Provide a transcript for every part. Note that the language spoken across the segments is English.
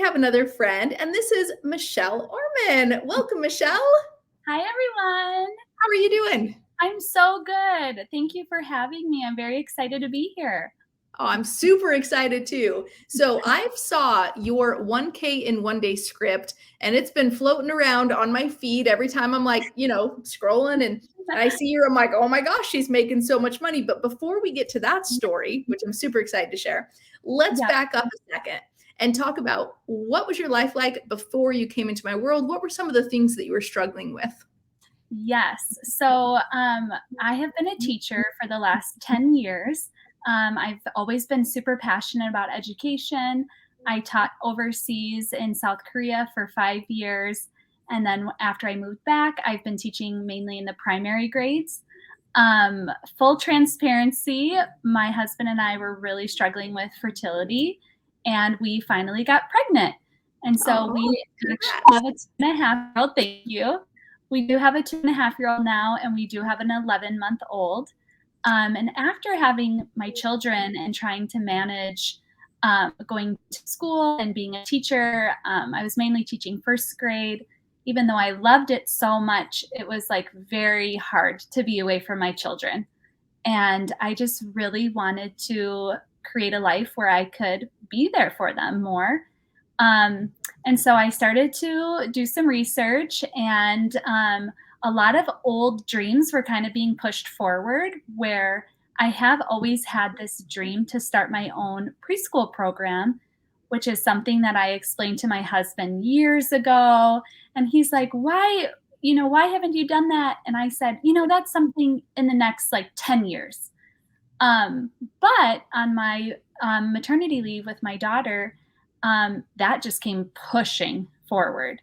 have another friend, and this is Michelle Orman. Welcome, Michelle. Hi, everyone. How are you doing? I'm so good. Thank you for having me. I'm very excited to be here. Oh, I'm super excited too. So I've saw your 1K in 1 day script, and it's been floating around on my feed every time I'm like, scrolling and I see her. I'm like, oh my gosh, she's making so much money. But before we get to that story, which I'm super excited to share, let's Yeah. back up a second and talk about what was your life like before you came into my world? What were some of the things that you were struggling with? Yes. So I have been a teacher for the last 10 years. I've always been super passionate about education. I taught overseas in South Korea for 5 years. And then after I moved back, I've been teaching mainly in the primary grades. Full transparency, my husband and I were really struggling with fertility, and we finally got pregnant. And so Oh, we actually congrats. have a 2.5-year-old. Thank you. We do have a 2.5-year-old now, and we do have an 11-month-old. And after having my children and trying to manage going to school and being a teacher, I was mainly teaching first grade. Even though I loved it so much, it was like very hard to be away from my children. And I just really wanted to create a life where I could be there for them more. And so I started to do some research, and a lot of old dreams were kind of being pushed forward, where I have always had this dream to start my own preschool program, which is something that I explained to my husband years ago. And he's like, why haven't you done that? And I said, that's something in the next like 10 years. But on my maternity leave with my daughter, that just came pushing forward.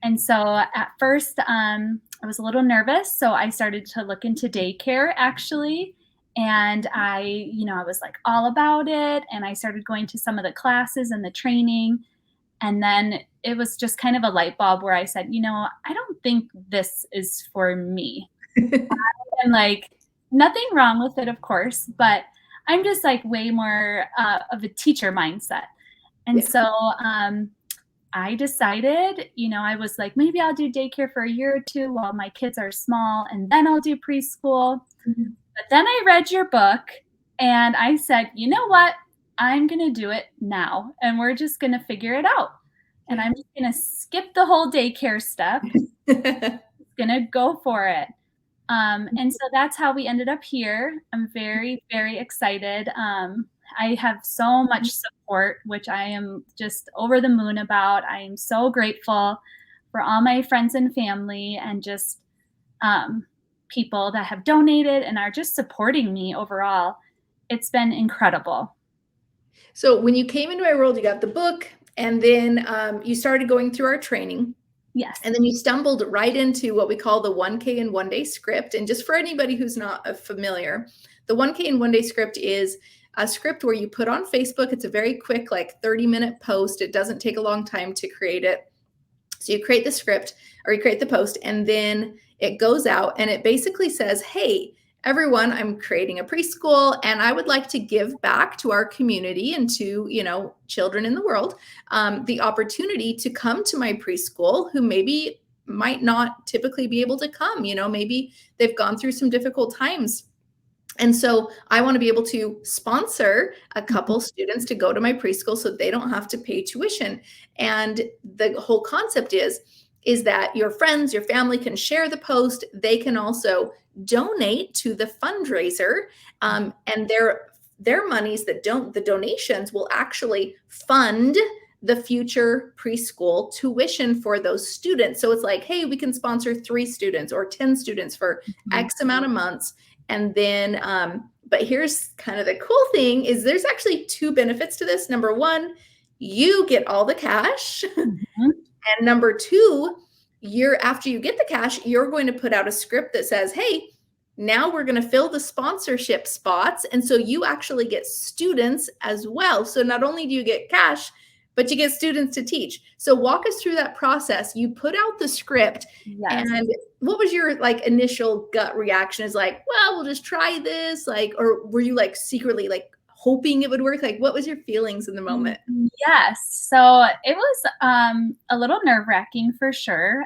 And so at first, I was a little nervous. So I started to look into daycare actually. And I was like all about it. And I started going to some of the classes and the training. And then it was just kind of a light bulb where I said, I don't think this is for me. And like, nothing wrong with it, of course, but I'm just like way more of a teacher mindset. And Yeah. so I decided, I was like, maybe I'll do daycare for a year or two while my kids are small, and then I'll do preschool. Mhm. But then I read your book and I said, you know what? I'm going to do it now, and we're just going to figure it out. And I'm just going to skip the whole daycare step, going to go for it. And so that's how we ended up here. I'm very, very excited. I have so much support, which I am just over the moon about. I am so grateful for all my friends and family, and just people that have donated and are just supporting me overall. It's been incredible. So when you came into my world, you got the book, and then you started going through our training. Yes. And then you stumbled right into what we call the 1K in 1 day script. And just for anybody who's not familiar, the 1K in 1 day script is a script where you put on Facebook. It's a very quick, like 30-minute post. It doesn't take a long time to create it. So you create the script, or you create the post, and then it goes out and it basically says, hey, everyone, I'm creating a preschool and I would like to give back to our community and to, children in the world, the opportunity to come to my preschool who maybe might not typically be able to come. Maybe they've gone through some difficult times. And so I want to be able to sponsor a couple students to go to my preschool so they don't have to pay tuition. And the whole concept is that your friends, your family can share the post. They can also donate to the fundraiser, and their monies the donations will actually fund the future preschool tuition for those students. So it's like, hey, we can sponsor 3 students or 10 students for X amount of months. And then, but here's kind of the cool thing is there's actually 2 benefits to this. Number 1, you get all the cash. Mhm. And number 2, after you get the cash, you're going to put out a script that says, hey, now we're going to fill the sponsorship spots. And so you actually get students as well. So not only do you get cash, but you get students to teach. So walk us through that process. You put out the script, Yes. and what was your like initial gut reaction? Is like, well, we'll just try this, like, or were you like secretly like hoping it would work? Like, what was your feelings in the moment? Yes. So it was a little nerve-wracking for sure.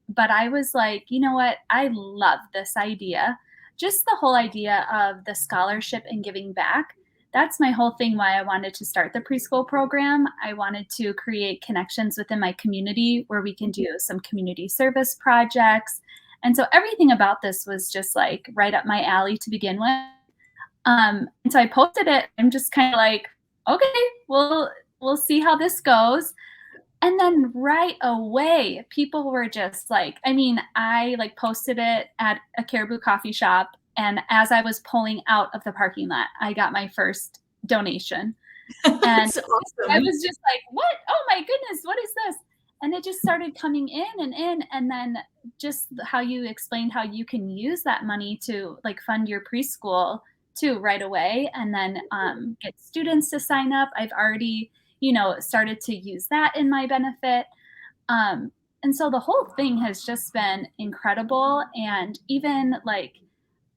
But I was like, you know what? I love this idea. Just the whole idea of the scholarship and giving back. That's my whole thing why I wanted to start the preschool program. I wanted to create connections within my community where we can do some community service projects. And so everything about this was just like right up my alley to begin with. And so I posted it. I'm just kind of like, okay, we'll see how this goes. And then right away, people were just like, I mean, I like posted it at a Caribou coffee shop, and as I was pulling out of the parking lot, I got my first donation. And It's I awesome. was just like, "What? Oh my goodness, what is this?" And it just started coming in, and then just how you explained how you can use that money to like fund your preschool too right away, and then get students to sign up. I've already, started to use that in my benefit. And so the whole thing has just been incredible. And even like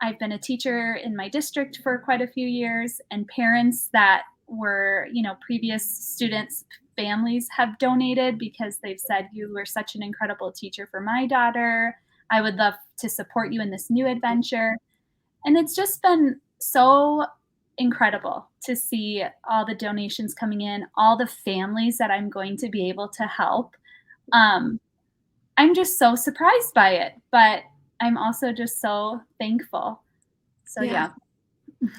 I've been a teacher in my district for quite a few years, and parents that were, previous students' families have donated because they've said, "You were such an incredible teacher for my daughter. I would love to support you in this new adventure." And it's just been so incredible to see all the donations coming in, all the families that I'm going to be able to help. Um, I'm just so surprised by it, but I'm also just so thankful. So Yeah. yeah.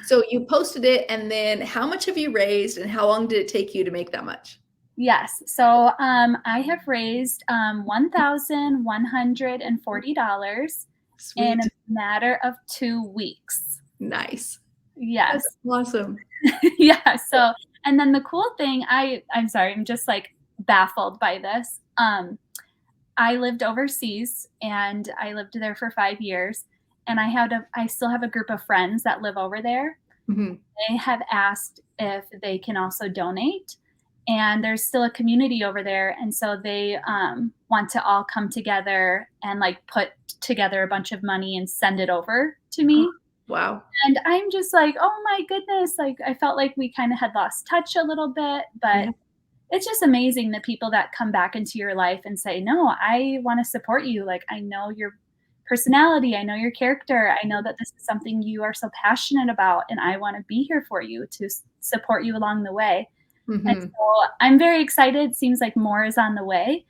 So you posted it, and then how much have you raised, and how long did it take you to make that much? Yes. So I have raised $1,140 in a Sweet. matter of 2 weeks. Nice. That's Yes. awesome. Yeah. So, and then the cool thing, I'm sorry, I'm just like baffled by this. I lived overseas and I lived there for 5 years, and I still have a group of friends that live over there. Mhm. They have asked if they can also donate, and there's still a community over there, and so they want to all come together and like put together a bunch of money and send it over to Oh, me. wow. And I'm just like, oh my goodness, like I felt like we kind of had lost touch a little bit, but Yeah. it's just amazing the people that come back into your life and say, "No, I want to support you. Like I know your personality, I know your character. I know that this is something you are so passionate about, and I want to be here for you to support you along the way." And Mhm. so I'm very excited. Seems like more is on the way.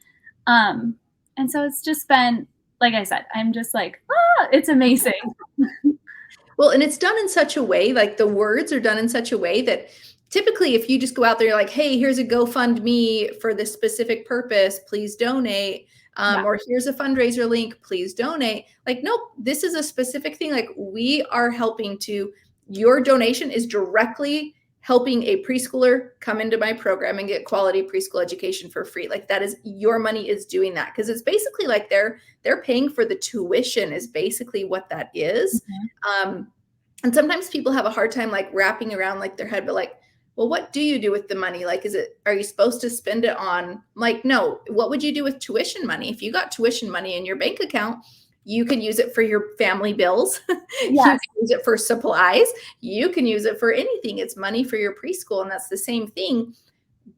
Um, and so it's just been, like I said, I'm just like, it's amazing. Well, and it's done in such a way, like the words are done in such a way that typically if you just go out there, you're like, hey, here's a GoFundMe for this specific purpose, please donate. Yeah. Or here's a fundraiser link, please donate. Like, nope, this is a specific thing. Like, we are helping to, your donation is directly helping a preschooler come into my program and get quality preschool education for free. Like, that is, your money is doing that, because it's basically like they're paying for the tuition is basically what that is. Mhm. um, and sometimes people have a hard time like wrapping around like their head, but like, well, what do you do with the money? Like, are you supposed to spend it on, like, no, what would you do with tuition money? If you got tuition money in your bank account, you can use it for your family bills. You Yes. can use it for supplies. You can use it for anything. It's money for your preschool. And that's the same thing.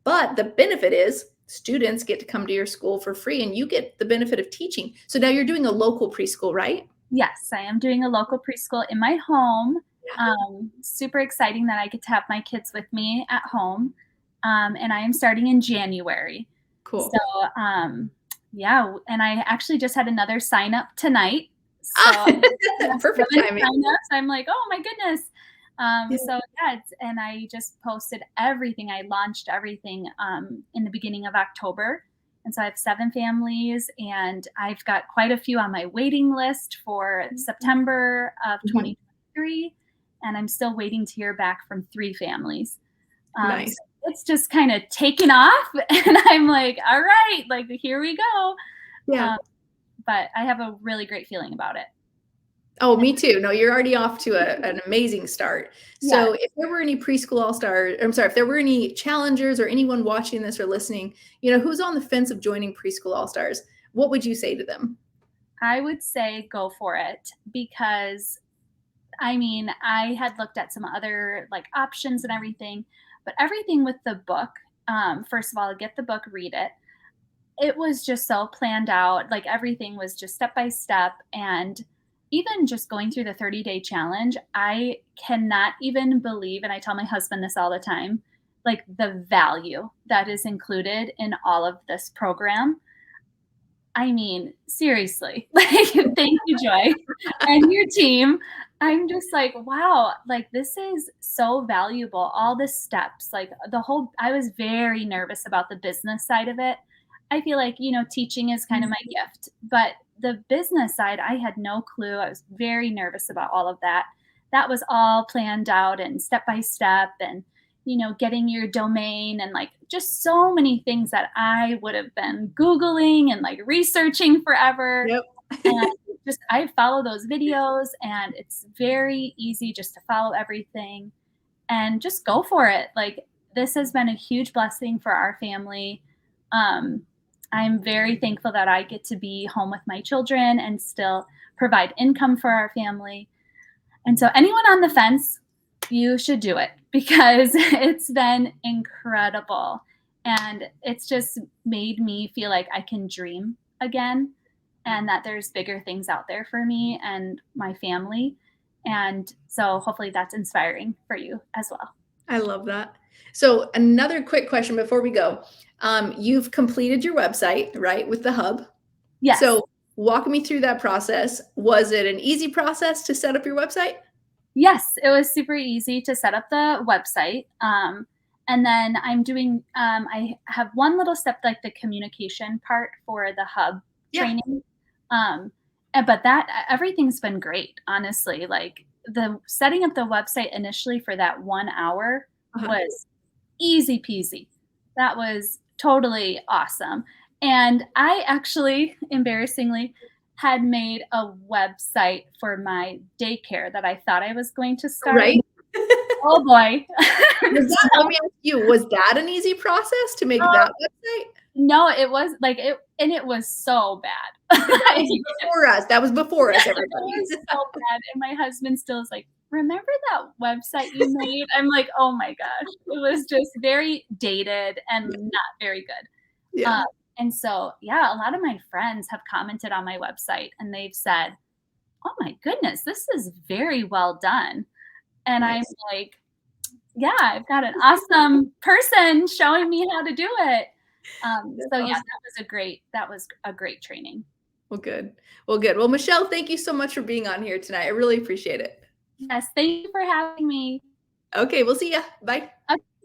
But the benefit is students get to come to your school for free, and you get the benefit of teaching. So now you're doing a local preschool, right? Yes, I am doing a local preschool in my home. Yeah. Super exciting that I get to have my kids with me at home. And I am starting in January. So, Cool. um, yeah, and I actually just had another sign up tonight. So Ah, I have perfect 7 timing. signups. I'm like, "Oh my goodness." Yeah. So yeah, and I just posted everything. I launched everything in the beginning of October. And so I have 7 families, and I've got quite a few on my waiting list for September of Mhm. 2023, and I'm still waiting to hear back from 3 families. So Nice. it's just kind of taken off, and I'm like, "All right, like here we go." Yeah. Um, but I have a really great feeling about it. Oh, me too. No, you're already off to an amazing start. Yeah, So, if there were any preschool all-star, I'm sorry, if there were any challengers or anyone watching this or listening, who's on the fence of joining preschool all-stars, what would you say to them? I would say go for it because I mean, I had looked at some other like options and everything, but everything with the book, first of all, get the book, read it. It was just so planned out. Like everything was just step by step. And even just going through the 30-day challenge, I cannot even believe, and I tell my husband this all the time, like the value that is included in all of this program. I mean, seriously, like, thank you, Joy, and your team. I'm just like, wow, like, this is so valuable, all the steps, like, I was very nervous about the business side of it. I feel like, teaching is kind of my gift, but the business side, I had no clue. I was very nervous about all of that. That was all planned out and step by step and getting your domain and like just so many things that I would have been Googling and like researching forever. Yep. And just I follow those videos and it's very easy just to follow everything and just go for it. Like this has been a huge blessing for our family. Um, I'm very thankful that I get to be home with my children and still provide income for our family. And so, anyone on the fence, you should do it because it's been incredible. And it's just made me feel like I can dream again and that there's bigger things out there for me and my family. And so, hopefully, that's inspiring for you as well. I love that. So another quick question before we go. You've completed your website, right, with the hub. Yes. So walk me through that process. Was it an easy process to set up your website? Yes, it was super easy to set up the website. And then I have one little step, like the communication part for the hub training. But everything's been great, honestly. Like the setting up the website initially for that 1 hour was easy peasy. That was totally awesome. And I actually, embarrassingly, had made a website for my daycare that I thought I was going to start. Right? Oh boy. Let me ask you, was that an easy process to make that website? No, it was like it was so bad. That was before us. That was before us, everybody. It was so bad. And my husband still is like, remember that website you made? I'm like, oh my gosh. It was just very dated and not very good. Yeah. And so, yeah, a lot of my friends have commented on my website and they've said, oh my goodness, this is very well done. And I'm like, yeah, I've got an awesome person showing me how to do it. So yeah, that was a great training. Well, good. Well, good. Well, Michelle, thank you so much for being on here tonight. I really appreciate it. Yes, thank you for having me. Okay, we'll see ya. Bye. Okay.